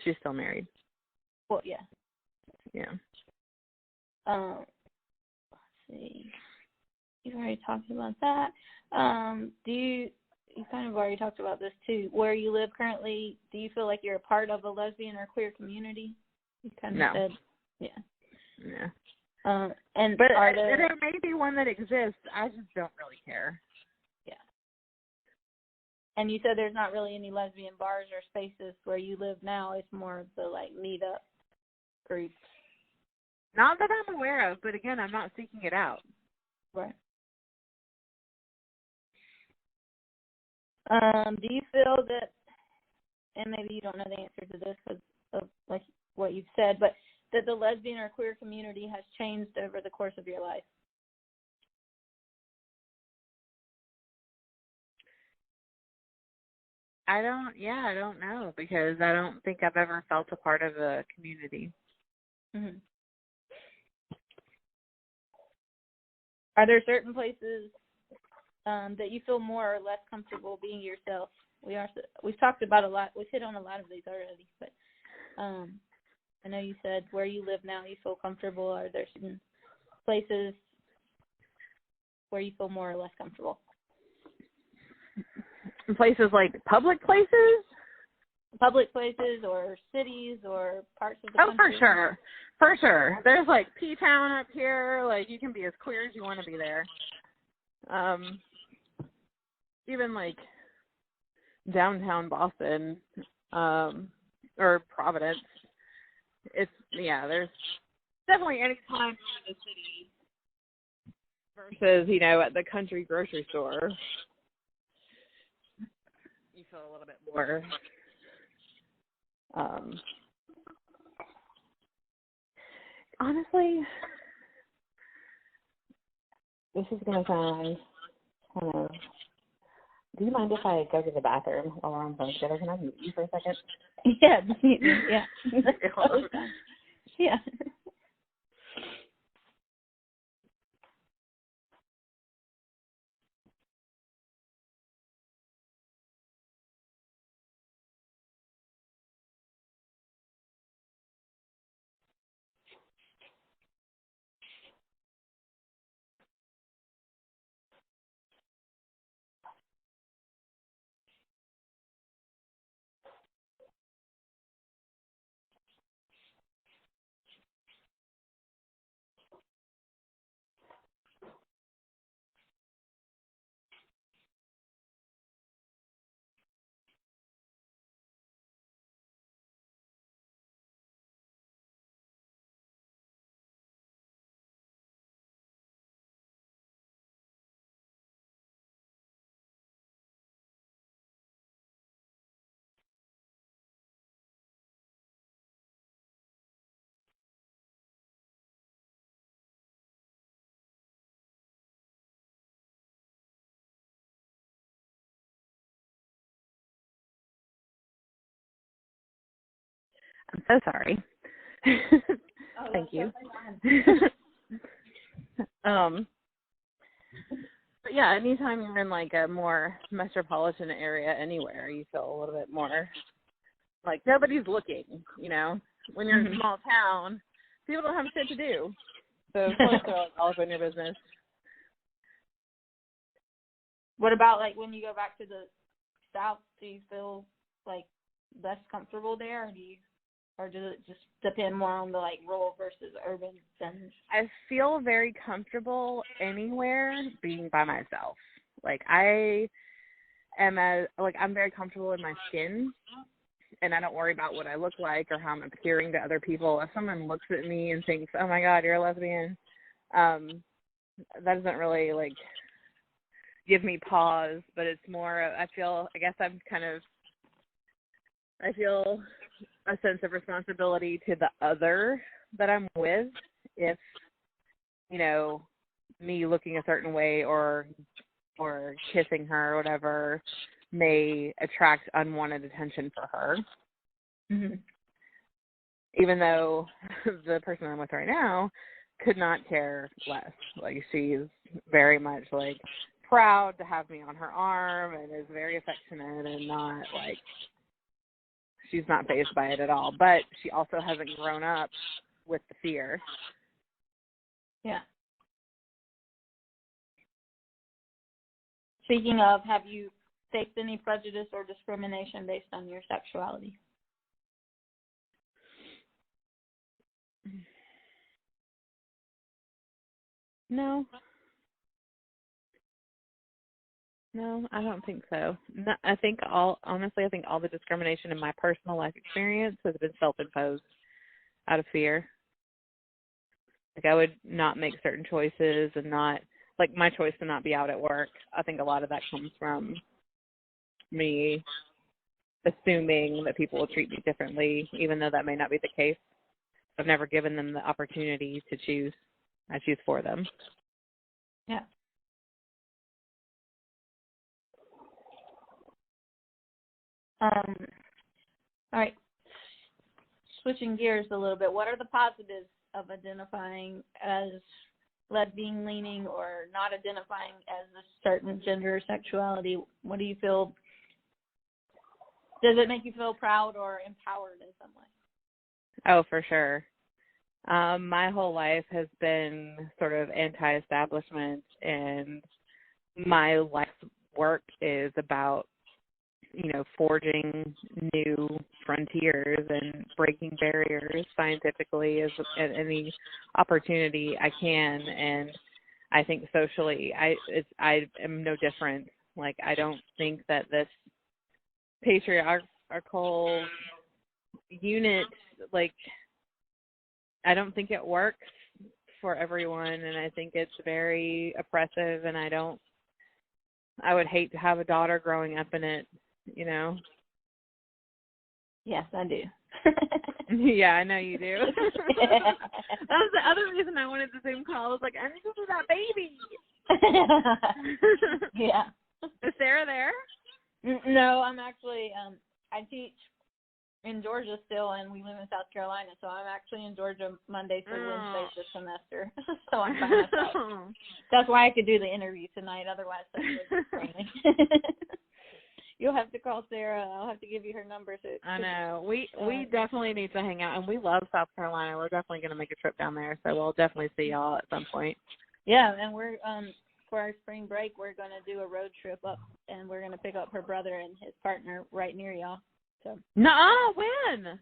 She's still married. Well, yeah. Yeah. Let's see. You've already talked about that. You kind of already talked about this too. Where you live currently, do you feel like you're a part of a lesbian or queer community? You kind of said, yeah. Yeah. But there may be one that exists. I just don't really care. Yeah. And you said there's not really any lesbian bars or spaces where you live now. It's more of the like meet-up groups. Not that I'm aware of, but again, I'm not seeking it out. Right. Do you feel that, and maybe you don't know the answer to this because of like what you've said, but that the lesbian or queer community has changed over the course of your life? I don't know, because I don't think I've ever felt a part of a community. Mm-hmm. Are there certain places that you feel more or less comfortable being yourself? We've talked about a lot. We've hit on a lot of these already, but I know you said where you live now you feel comfortable. Are there certain places where you feel more or less comfortable? Places like public places? Public places or cities or parts of the country? Oh, for sure. For sure. There's like P-Town up here. Like, you can be as queer as you want to be there. Even like downtown Boston, or Providence. There's definitely any time in the city versus, at the country grocery store. You feel a little bit more, honestly, this is going to sound kind of, do you mind if I go to the bathroom while we're on phone together? Can I mute you for a second? Yeah. Yeah. Yeah. I'm so sorry. Thank you. But yeah, anytime you're in like a more metropolitan area anywhere, you feel a little bit more like nobody's looking, When you're in a small town, people don't have shit to do. So of course they're like all up in your business. What about like when you go back to the South, do you feel like less comfortable there, or does it just depend more on the like rural versus urban centers? I feel very comfortable anywhere being by myself. Like I'm very comfortable in my skin, and I don't worry about what I look like or how I'm appearing to other people. If someone looks at me and thinks, "Oh my God, you're a lesbian," that doesn't really like give me pause. But it's more, I feel a sense of responsibility to the other that I'm with if, me looking a certain way or kissing her or whatever may attract unwanted attention for her. Mm-hmm. Even though the person I'm with right now could not care less. Like, she's very much, like, proud to have me on her arm and is very affectionate and not, like, she's not fazed by it at all. But she also hasn't grown up with the fear. Yeah. Speaking of, have you faced any prejudice or discrimination based on your sexuality? No, I don't think so. No, I think all the discrimination in my personal life experience has been self-imposed out of fear. Like, I would not make certain choices and not, like, my choice to not be out at work. I think a lot of that comes from me assuming that people will treat me differently, even though that may not be the case. I've never given them the opportunity to choose. I choose for them. Yeah. All right. Switching gears a little bit, what are the positives of identifying as lesbian leaning or not identifying as a certain gender or sexuality? What do you feel? Does it make you feel proud or empowered in some way? Oh, for sure. My whole life has been sort of anti-establishment, and my life's work is about, forging new frontiers and breaking barriers scientifically at any opportunity I can. And I think socially, I am no different. Like, I don't think that this patriarchal unit, like, I don't think it works for everyone, and I think it's very oppressive, and I would hate to have a daughter growing up in it, Yes, I do. Yeah, I know you do. That was the other reason I wanted the Zoom call. I was like, I need to see that baby. Yeah. Is Sarah there? No, I'm actually, I teach in Georgia still, and we live in South Carolina, so I'm actually in Georgia Monday through Wednesday this semester. So I'm by myself. That's why I could do the interview tonight, otherwise that would be crazy. You'll have to call Sarah. I'll have to give you her number. I know. We definitely need to hang out, and we love South Carolina. We're definitely going to make a trip down there, so we'll definitely see y'all at some point. Yeah, and we're for our spring break, we're going to do a road trip up, and we're going to pick up her brother and his partner right near y'all. So. No, when?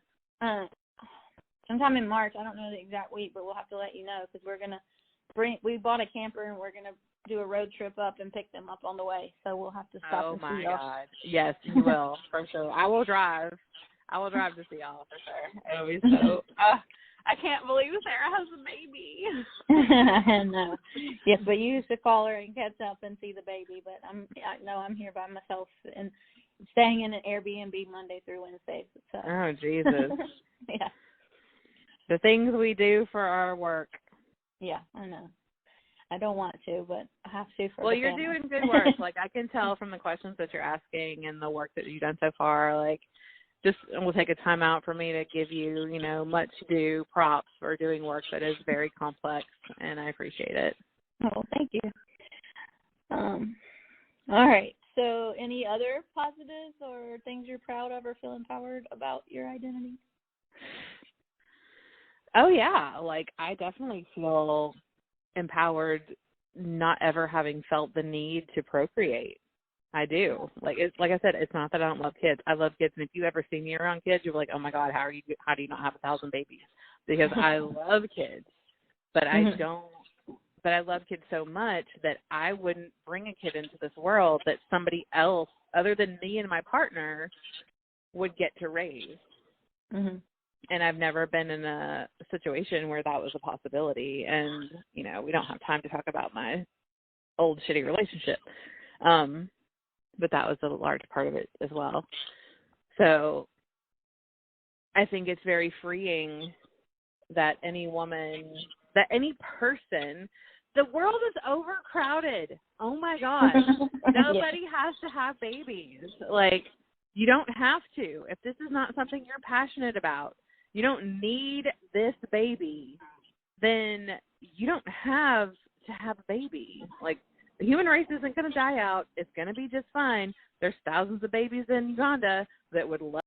Sometime in March. I don't know the exact week, but we'll have to let you know because we're going to we bought a camper, and we're going to do a road trip up and pick them up on the way. So we'll have to stop and see y'all. Oh, my God. Yes, you will, for sure. I will drive to see y'all, for sure. It'll be so... I can't believe Sarah has a baby. No. Yes, but you used to call her and catch up and see the baby, but I'm here by myself and staying in an Airbnb Monday through Wednesday. So. Oh, Jesus. Yeah. The things we do for our work. Yeah, I know. I don't want to, but I have to for Well, the you're family. doing good work. Like, I can tell from the questions that you're asking and the work that you've done so far. Like, just we'll take a time out for me to give you, much due props for doing work that is very complex, and I appreciate it. Oh, thank you. All right. So, any other positives or things you're proud of or feel empowered about your identity? Oh, yeah. Like, I definitely feel empowered not ever having felt the need to procreate. I do. Like I said, it's not that I don't love kids. I love kids, and if you ever see me around kids, you're like, oh my God, how do you not have 1,000 babies? Because I love kids, but I don't. But I love kids so much that I wouldn't bring a kid into this world that somebody else, other than me and my partner, would get to raise. Mm-hmm. And I've never been in a situation where that was a possibility. And, we don't have time to talk about my old shitty relationship. But that was a large part of it as well. So I think it's very freeing that any woman, that any person, the world is overcrowded. Oh, my God. Nobody has to have babies. Like, you don't have to. If this is not something you're passionate about, you don't need this baby, then you don't have to have a baby. Like, the human race isn't going to die out. It's going to be just fine. There's thousands of babies in Uganda that would love